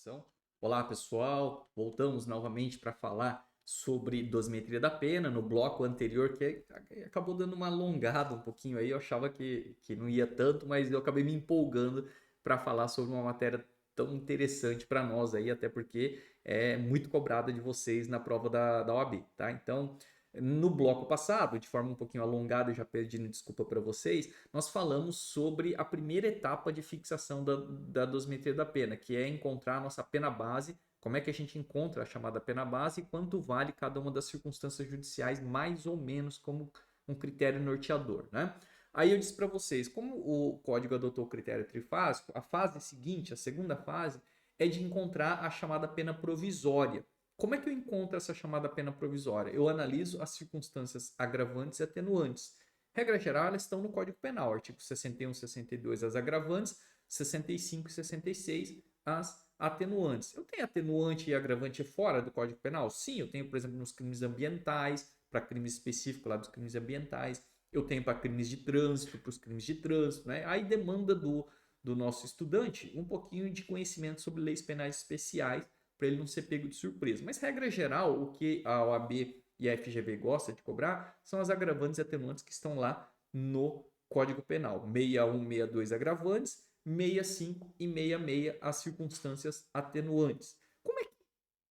gravação. Olá, pessoal. Voltamos novamente para falar sobre dosimetria da pena no bloco anterior, que acabou dando uma alongada um pouquinho aí. Eu achava que não ia tanto, mas eu acabei me empolgando para falar sobre uma matéria tão interessante para nós aí, até porque é muito cobrada de vocês na prova da OAB, tá? Então, no bloco passado, de forma um pouquinho alongada, eu já pedindo desculpa para vocês, nós falamos sobre a primeira etapa de fixação da dosimetria da pena, que é encontrar a nossa pena base, como é que a gente encontra a chamada pena base e quanto vale cada uma das circunstâncias judiciais, mais ou menos como um critério norteador, né? Aí eu disse para vocês, como o código adotou o critério trifásico, a fase seguinte, a segunda fase, é de encontrar a chamada pena provisória. Como é que eu encontro essa chamada pena provisória? Eu analiso as circunstâncias agravantes e atenuantes. Regra geral, elas estão no Código Penal, artigo 61 e 62 as agravantes, 65 e 66 as atenuantes. Eu tenho atenuante e agravante fora do Código Penal? Sim, eu tenho, por exemplo, nos crimes ambientais, para crimes específicos lá dos crimes ambientais. Eu tenho para crimes de trânsito, para os crimes de trânsito, né? Aí demanda do nosso estudante um pouquinho de conhecimento sobre leis penais especiais para ele não ser pego de surpresa. Mas, regra geral, o que a OAB e a FGV gosta de cobrar são as agravantes e atenuantes que estão lá no Código Penal. 61, 62 agravantes, 65 e 66 as circunstâncias atenuantes. Como é que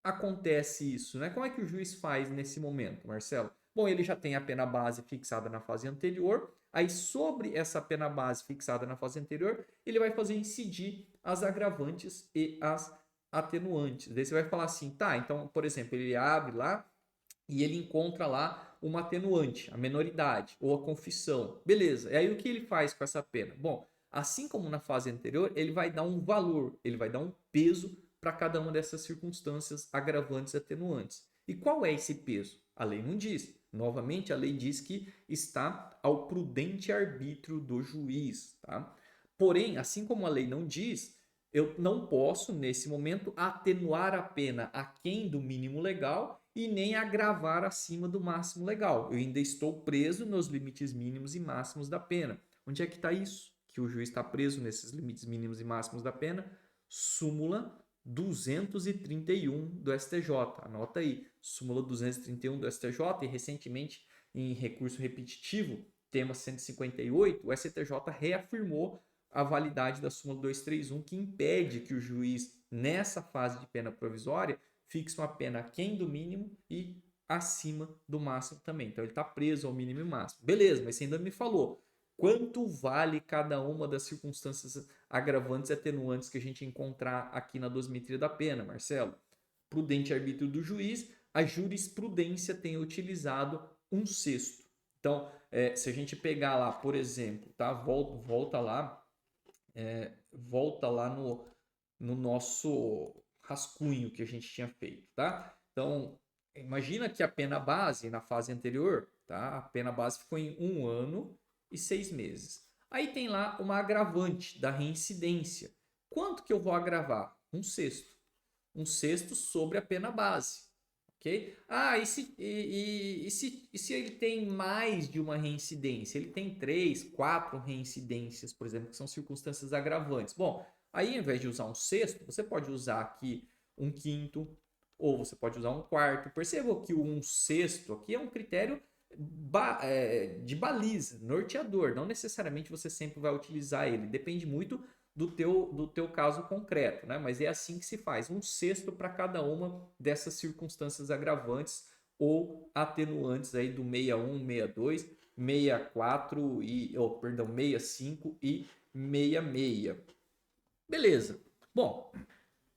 acontece isso, né? Como é que o juiz faz nesse momento, Marcelo? Bom, ele já tem a pena base fixada na fase anterior, aí sobre essa pena base fixada na fase anterior, ele vai fazer incidir as agravantes e as atenuantes. Daí você vai falar assim, tá, então, por exemplo, ele abre lá e ele encontra lá uma atenuante, a menoridade ou a confissão. Beleza, e aí o que ele faz com essa pena? Bom, assim como na fase anterior, ele vai dar um valor, ele vai dar um peso para cada uma dessas circunstâncias agravantes e atenuantes. E qual é esse peso? A lei não diz. Novamente, a lei diz que está ao prudente arbítrio do juiz. Tá? Porém, assim como a lei não diz, eu não posso, nesse momento, atenuar a pena aquém do mínimo legal e nem agravar acima do máximo legal. Eu ainda estou preso nos limites mínimos e máximos da pena. Onde é que está isso? Que o juiz está preso nesses limites mínimos e máximos da pena? Súmula 231 do STJ. Anota aí, súmula 231 do STJ e recentemente em recurso repetitivo, tema 158, o STJ reafirmou a validade da súmula 231 que impede que o juiz nessa fase de pena provisória fixe uma pena aquém do mínimo e acima do máximo também. Então ele está preso ao mínimo e máximo. Beleza, mas você ainda me falou quanto vale cada uma das circunstâncias agravantes e atenuantes que a gente encontrar aqui na dosimetria da pena, Marcelo? Prudente arbítrio do juiz, a jurisprudência tem utilizado um sexto. Então, se a gente pegar lá, por exemplo, tá? Volta lá no nosso rascunho que a gente tinha feito, tá? Então, imagina que a pena base na fase anterior, tá? A pena base ficou em 1 ano e 6 meses. Aí tem lá uma agravante da reincidência. Quanto que eu vou agravar? Um sexto. Um sexto sobre a pena base. Ok? Ah, e se ele tem mais de uma reincidência? Ele tem 3, 4 reincidências, por exemplo, que são circunstâncias agravantes. Bom, aí ao invés de usar um sexto, você pode usar aqui um quinto, ou você pode usar um quarto. Perceba que o um sexto aqui é um critério de baliza, norteador. Não necessariamente você sempre vai utilizar ele. Depende muito do teu caso concreto, né? Mas é assim que se faz, um sexto para cada uma dessas circunstâncias agravantes ou atenuantes aí do 61, 62, 64 e, perdão, 65 e 66. Beleza. Bom,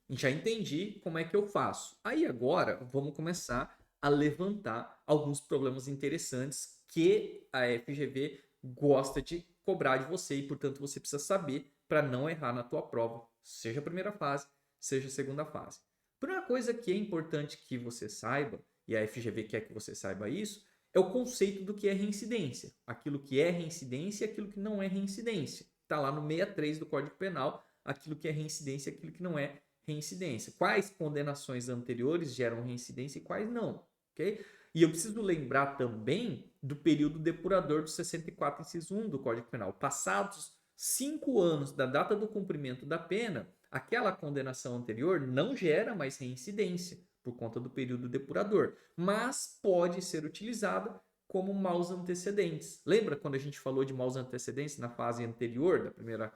já entendi como é que eu faço. Aí agora vamos começar a levantar alguns problemas interessantes que a FGV gosta de cobrar de você e, portanto, você precisa saber para não errar na tua prova, seja a primeira fase, seja a segunda fase. A primeira coisa que é importante que você saiba, e a FGV quer que você saiba isso, é o conceito do que é reincidência. Aquilo que é reincidência e aquilo que não é reincidência. Está lá no 63 do Código Penal, aquilo que é reincidência e aquilo que não é reincidência. Quais condenações anteriores geram reincidência e quais não, ok? E eu preciso lembrar também do período depurador do 64, inciso 1 do Código Penal. Passados 5 anos da data do cumprimento da pena, aquela condenação anterior não gera mais reincidência por conta do período depurador, mas pode ser utilizada como maus antecedentes. Lembra quando a gente falou de maus antecedentes na fase anterior da primeira?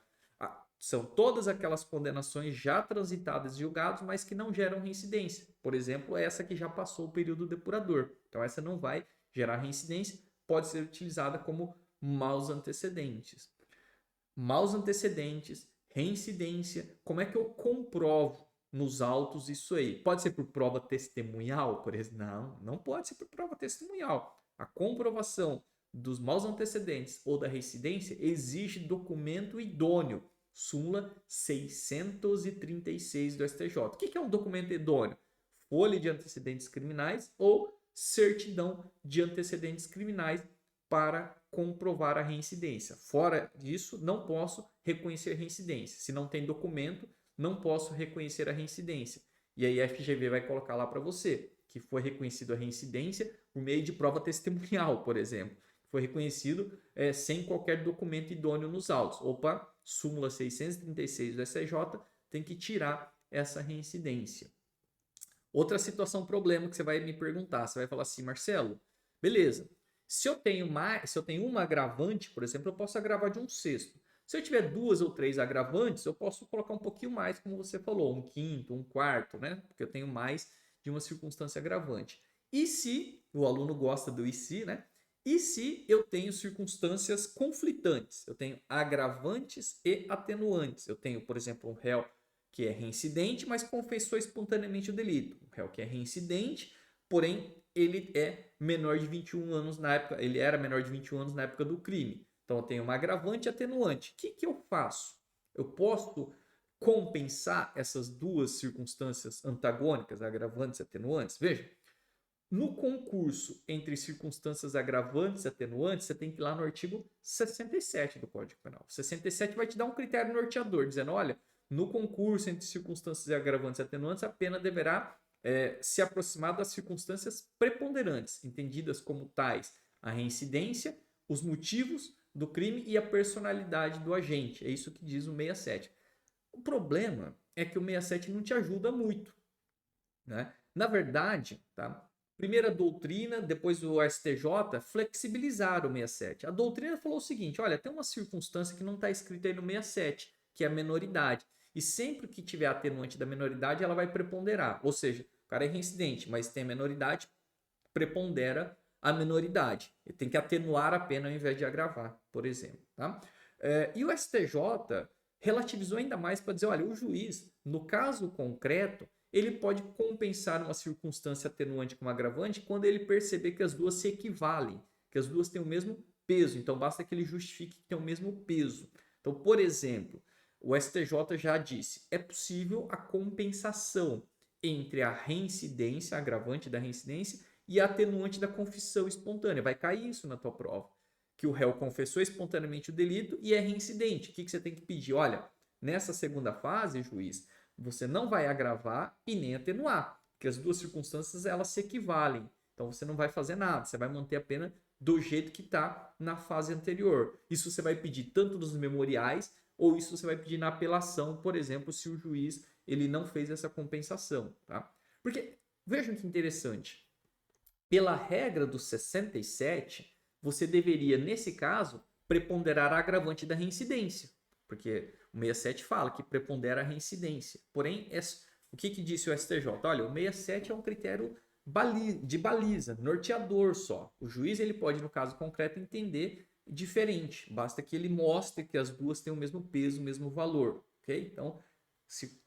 São todas aquelas condenações já transitadas e julgadas, mas que não geram reincidência. Por exemplo, essa que já passou o período depurador. Então, essa não vai gerar reincidência, pode ser utilizada como maus antecedentes. Maus antecedentes, reincidência. Como é que eu comprovo nos autos isso aí? Pode ser por prova testemunhal, por exemplo? Não, não pode ser por prova testemunhal. A comprovação dos maus antecedentes ou da reincidência exige documento idôneo. Súmula 636 do STJ. O que é um documento idôneo? Folha de antecedentes criminais ou certidão de antecedentes criminais para comprovar a reincidência. Fora disso, não posso reconhecer reincidência. Se não tem documento, não posso reconhecer a reincidência. E aí a FGV vai colocar lá para você que foi reconhecido a reincidência por meio de prova testemunhal, por exemplo. Foi reconhecido sem qualquer documento idôneo nos autos. Opa, súmula 636 do STJ tem que tirar essa reincidência. Outra situação, problema que você vai me perguntar, você vai falar assim, Marcelo, beleza, se eu tenho uma agravante, por exemplo, eu posso agravar de 1/6. Se eu tiver 2 ou 3 agravantes, eu posso colocar um pouquinho mais, como você falou, 1/5, 1/4, né? Porque eu tenho mais de uma circunstância agravante. E se, o aluno gosta do e se, né? E se eu tenho circunstâncias conflitantes? Eu tenho agravantes e atenuantes. Eu tenho, por exemplo, um réu que é reincidente, mas confessou espontaneamente o delito. Um réu que é reincidente, porém ele é menor de 21 anos na época, ele era menor de 21 anos na época do crime. Então eu tenho uma agravante e atenuante. O que eu faço? Eu posso compensar essas duas circunstâncias antagônicas, agravantes e atenuantes? Veja, no concurso entre circunstâncias agravantes e atenuantes, você tem que ir lá no artigo 67 do Código Penal. O 67 vai te dar um critério norteador, dizendo, olha, no concurso entre circunstâncias agravantes e atenuantes, a pena deverá se aproximar das circunstâncias preponderantes, entendidas como tais a reincidência, os motivos do crime e a personalidade do agente. É isso que diz o 67. O problema é que o 67 não te ajuda muito, né? Na verdade, tá? Primeira doutrina, depois o STJ, flexibilizaram o 67. A doutrina falou o seguinte, olha, tem uma circunstância que não está escrita aí no 67, que é a menoridade. E sempre que tiver atenuante da menoridade, ela vai preponderar. Ou seja, o cara é reincidente, mas tem a menoridade, prepondera a menoridade. Ele tem que atenuar a pena ao invés de agravar, por exemplo. Tá? E o STJ relativizou ainda mais para dizer, olha, o juiz, no caso concreto, ele pode compensar uma circunstância atenuante com uma agravante quando ele perceber que as duas se equivalem, que as duas têm o mesmo peso. Então, basta que ele justifique que tem o mesmo peso. Então, por exemplo, o STJ já disse, é possível a compensação entre a reincidência, a agravante da reincidência, e a atenuante da confissão espontânea. Vai cair isso na tua prova. Que o réu confessou espontaneamente o delito e é reincidente. O que você tem que pedir? Olha, nessa segunda fase, juiz, você não vai agravar e nem atenuar, porque as duas circunstâncias elas se equivalem. Então você não vai fazer nada, você vai manter a pena do jeito que está na fase anterior. Isso você vai pedir tanto nos memoriais ou isso você vai pedir na apelação, por exemplo, se o juiz ele não fez essa compensação, tá? Porque vejam que interessante. Pela regra do 67, você deveria, nesse caso, preponderar a agravante da reincidência, porque o 67 fala que prepondera a reincidência. Porém, o que disse o STJ? Olha, o 67 é um critério de baliza, norteador só. O juiz ele pode, no caso concreto, entender diferente. Basta que ele mostre que as duas têm o mesmo peso, o mesmo valor. Okay? Então, se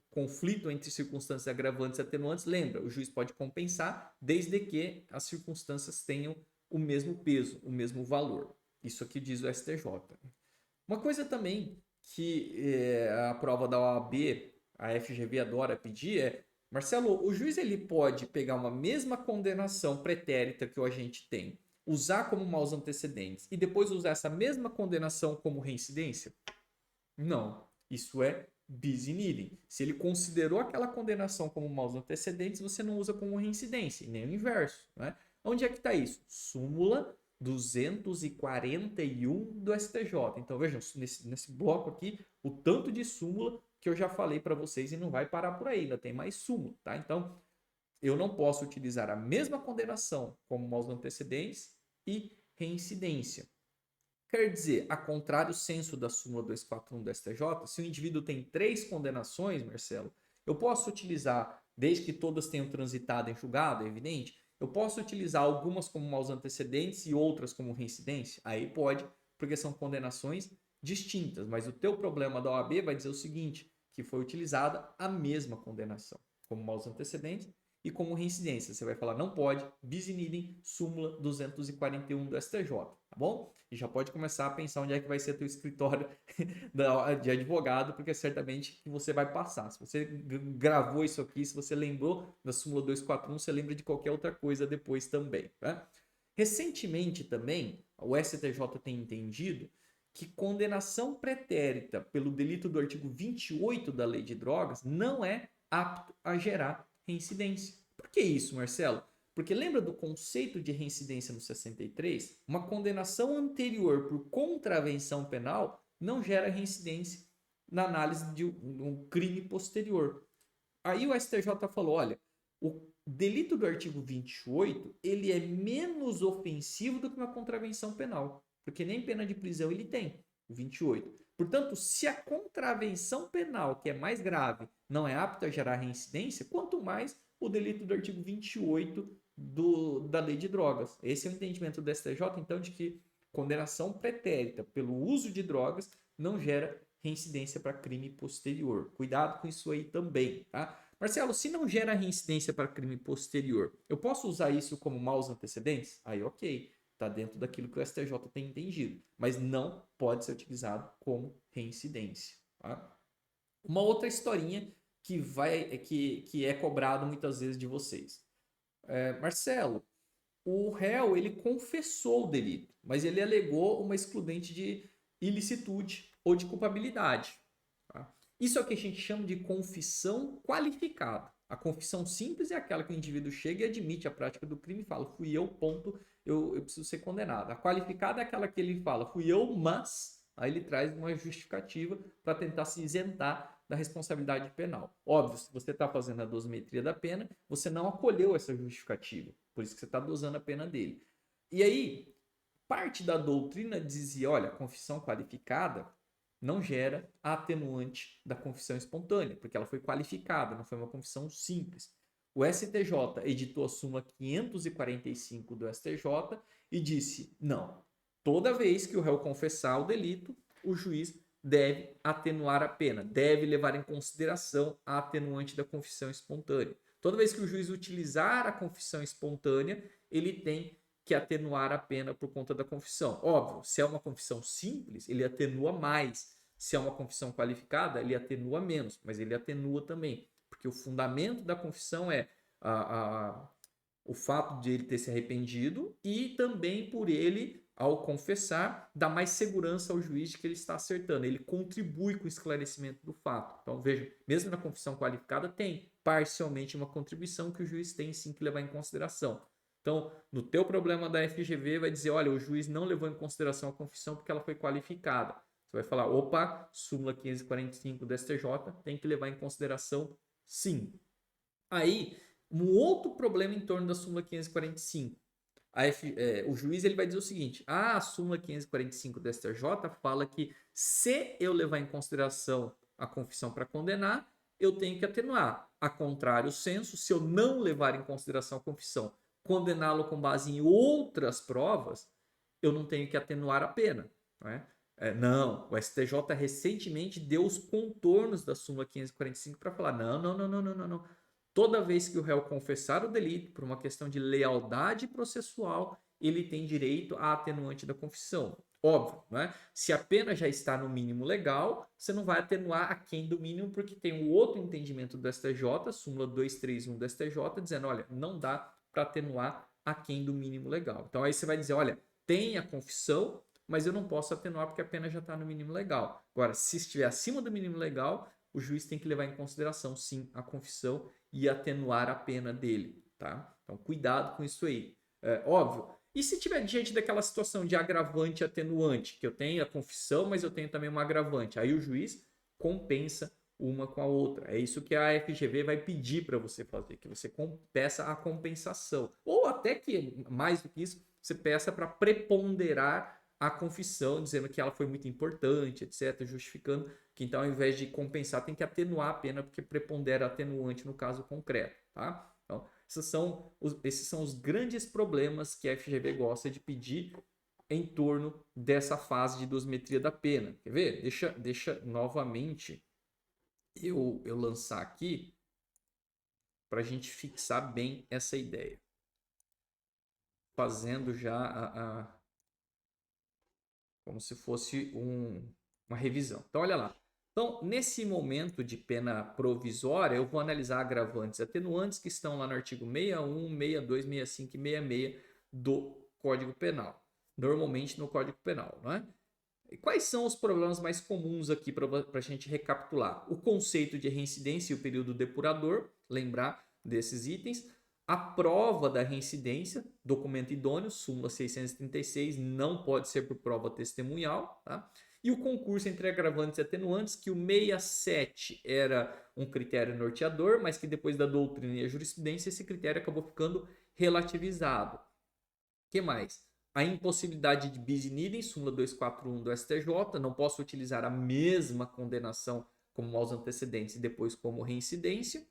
conflito entre circunstâncias agravantes e atenuantes, lembra, o juiz pode compensar desde que as circunstâncias tenham o mesmo peso, o mesmo valor. Isso aqui diz o STJ. Uma coisa também que a prova da OAB, a FGV adora pedir é, Marcelo, o juiz ele pode pegar uma mesma condenação pretérita que o agente tem, usar como maus antecedentes e depois usar essa mesma condenação como reincidência? Não, isso é bis in idem. Se ele considerou aquela condenação como maus antecedentes, você não usa como reincidência, nem o inverso. Né? Onde é que está isso? Súmula 241 do STJ. Então vejam, nesse bloco aqui, o tanto de súmula que eu já falei para vocês e não vai parar por aí, ainda tem mais súmula, tá? Então, eu não posso utilizar a mesma condenação como maus antecedentes e reincidência. Quer dizer, a contrário senso da súmula 241 do STJ, se o indivíduo tem 3 condenações, Marcelo, eu posso utilizar, desde que todas tenham transitado em julgado, é evidente, eu posso utilizar algumas como maus antecedentes e outras como reincidência? Aí pode, porque são condenações distintas, mas o teu problema da OAB vai dizer o seguinte, que foi utilizada a mesma condenação, como maus antecedentes e como reincidência. Você vai falar, não pode, bis in idem, súmula 241 do STJ, tá bom? E já pode começar a pensar onde é que vai ser teu escritório de advogado, porque certamente que você vai passar. Se você gravou isso aqui, se você lembrou da súmula 241, você lembra de qualquer outra coisa depois também, tá? Recentemente também, o STJ tem entendido que condenação pretérita pelo delito do artigo 28 da Lei de Drogas não é apto a gerar reincidência. Por que isso, Marcelo? Porque lembra do conceito de reincidência no 63? Uma condenação anterior por contravenção penal não gera reincidência na análise de um crime posterior. Aí o STJ falou, olha, o delito do artigo 28, ele é menos ofensivo do que uma contravenção penal, porque nem pena de prisão ele tem, o 28. Portanto, se a contravenção penal, que é mais grave, não é apta a gerar reincidência, quanto mais o delito do artigo 28 da Lei de Drogas. Esse é o entendimento do STJ, então, de que condenação pretérita pelo uso de drogas não gera reincidência para crime posterior. Cuidado com isso aí também, tá? Marcelo, se não gera reincidência para crime posterior, eu posso usar isso como maus antecedentes? Aí, ok, está dentro daquilo que o STJ tem entendido, mas não pode ser utilizado como reincidência, tá? Uma outra historinha que é cobrado muitas vezes de vocês. Marcelo, o réu ele confessou o delito, mas ele alegou uma excludente de ilicitude ou de culpabilidade. Tá? Isso é o que a gente chama de confissão qualificada. A confissão simples é aquela que o indivíduo chega e admite a prática do crime e fala, fui eu, ponto, eu preciso ser condenado. A qualificada é aquela que ele fala, fui eu, mas... Aí ele traz uma justificativa para tentar se isentar da responsabilidade penal. Óbvio, se você está fazendo a dosimetria da pena, você não acolheu essa justificativa. Por isso que você está dosando a pena dele. E aí, parte da doutrina dizia, olha, a confissão qualificada não gera a atenuante da confissão espontânea, porque ela foi qualificada, não foi uma confissão simples. O STJ editou a súmula 545 do STJ e disse, não, toda vez que o réu confessar o delito, o juiz deve atenuar a pena, deve levar em consideração a atenuante da confissão espontânea. Toda vez que o juiz utilizar a confissão espontânea, ele tem que atenuar a pena por conta da confissão. Óbvio, se é uma confissão simples, ele atenua mais. Se é uma confissão qualificada, ele atenua menos, mas ele atenua também, porque o fundamento da confissão é o fato de ele ter se arrependido e também por ele, ao confessar, dá mais segurança ao juiz de que ele está acertando. Ele contribui com o esclarecimento do fato. Então, veja, mesmo na confissão qualificada, tem parcialmente uma contribuição que o juiz tem sim que levar em consideração. Então, no teu problema da FGV, vai dizer, olha, o juiz não levou em consideração a confissão porque ela foi qualificada. Você vai falar, opa, súmula 545 do STJ tem que levar em consideração sim. Aí, um outro problema em torno da súmula 545. O juiz ele vai dizer o seguinte, a súmula 545 do STJ fala que se eu levar em consideração a confissão para condenar, eu tenho que atenuar. A contrário senso, se eu não levar em consideração a confissão, condená-lo com base em outras provas, eu não tenho que atenuar a pena. Não, o STJ recentemente deu os contornos da súmula 545 para falar, não. Toda vez que o réu confessar o delito por uma questão de lealdade processual, ele tem direito à atenuante da confissão. Óbvio, né? Se a pena já está no mínimo legal, você não vai atenuar aquém do mínimo, porque tem um outro entendimento do STJ, súmula 231 do STJ, dizendo, olha, não dá para atenuar aquém do mínimo legal. Então aí você vai dizer, olha, tem a confissão, mas eu não posso atenuar porque a pena já está no mínimo legal. Agora, se estiver acima do mínimo legal, o juiz tem que levar em consideração, sim, a confissão e atenuar a pena dele, tá? Então, cuidado com isso aí. Óbvio. E se tiver diante daquela situação de agravante e atenuante, que eu tenho a confissão, mas eu tenho também uma agravante, aí o juiz compensa uma com a outra. É isso que a FGV vai pedir para você fazer, que você peça a compensação. Ou até que, mais do que isso, você peça para preponderar a confissão, dizendo que ela foi muito importante, etc., justificando que então, ao invés de compensar, tem que atenuar a pena, porque prepondera atenuante no caso concreto, tá? Então, esses são os grandes problemas que a FGV gosta de pedir em torno dessa fase de dosimetria da pena. Quer ver? Deixa novamente eu lançar aqui para a gente fixar bem essa ideia. Fazendo já como se fosse uma revisão. Então, olha lá. Então, nesse momento de pena provisória, eu vou analisar agravantes e atenuantes que estão lá no artigo 61, 62, 65 e 66 do Código Penal. Normalmente no Código Penal, não é? E quais são os problemas mais comuns aqui para a gente recapitular? O conceito de reincidência e o período depurador, lembrar desses itens. A prova da reincidência, documento idôneo, súmula 636, não pode ser por prova testemunhal, tá? E o concurso entre agravantes e atenuantes, que o 67 era um critério norteador, mas que depois da doutrina e a jurisprudência esse critério acabou ficando relativizado. O que mais? A impossibilidade de bis in idem, súmula 241 do STJ, não posso utilizar a mesma condenação como aos antecedentes e depois como reincidência.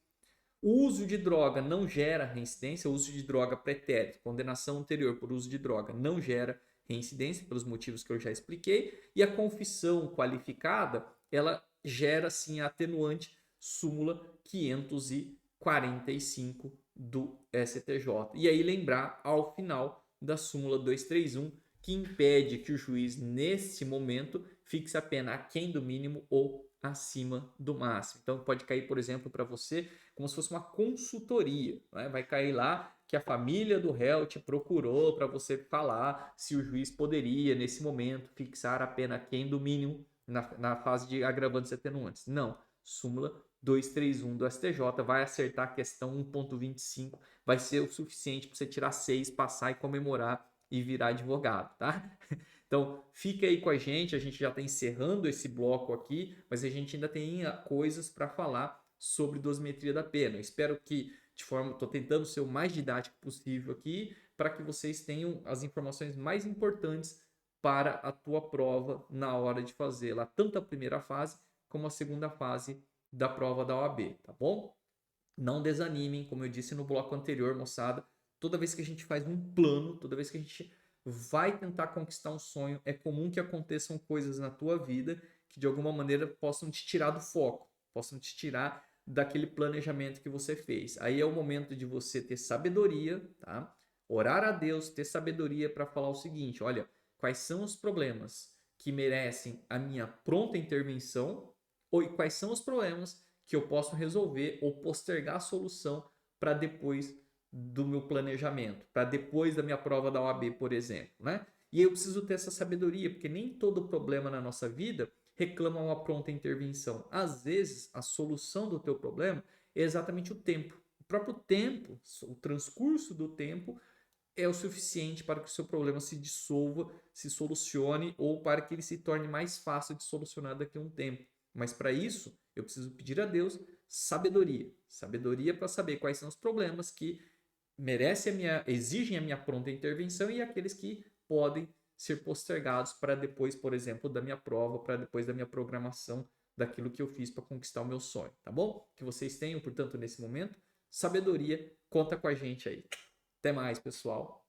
O uso de droga não gera reincidência, o uso de droga pretérito, condenação anterior por uso de droga não gera reincidência, pelos motivos que eu já expliquei, e a confissão qualificada, ela gera sim a atenuante, súmula 545 do STJ. E aí lembrar ao final da súmula 231, que impede que o juiz, nesse momento, fixe a pena aquém do mínimo ou acima do máximo. Então pode cair, por exemplo, para você como se fosse uma consultoria, né? Vai cair lá que a família do réu te procurou para você falar se o juiz poderia, nesse momento, fixar a pena aquém do mínimo na fase de agravantes e atenuantes. Não. Súmula 231 do STJ vai acertar a questão 1.25, vai ser o suficiente para você tirar 6, passar e comemorar e virar advogado, tá? Então, fica aí com a gente já está encerrando esse bloco aqui, mas a gente ainda tem coisas para falar sobre dosimetria da pena. Eu espero que, estou tentando ser o mais didático possível aqui, para que vocês tenham as informações mais importantes para a tua prova na hora de fazê-la, tanto a primeira fase como a segunda fase da prova da OAB, tá bom? Não desanimem, como eu disse no bloco anterior, moçada, toda vez que a gente faz um plano, toda vez que a gente vai tentar conquistar um sonho, é comum que aconteçam coisas na tua vida que de alguma maneira possam te tirar do foco, possam te tirar daquele planejamento que você fez. Aí é o momento de você ter sabedoria, tá? Orar a Deus, ter sabedoria para falar o seguinte: olha, quais são os problemas que merecem a minha pronta intervenção ou quais são os problemas que eu posso resolver ou postergar a solução para depois do meu planejamento, para depois da minha prova da OAB, por exemplo, né? E eu preciso ter essa sabedoria, porque nem todo problema na nossa vida reclama uma pronta intervenção. Às vezes, a solução do teu problema é exatamente o tempo. O próprio tempo, o transcurso do tempo é o suficiente para que o seu problema se dissolva, se solucione ou para que ele se torne mais fácil de solucionar daqui a um tempo. Mas para isso, eu preciso pedir a Deus sabedoria. Sabedoria para saber quais são os problemas que exigem a minha pronta intervenção e aqueles que podem ser postergados para depois, por exemplo, da minha prova, para depois da minha programação daquilo que eu fiz para conquistar o meu sonho, tá bom? Que vocês tenham, portanto, nesse momento, sabedoria, conta com a gente aí. Até mais, pessoal.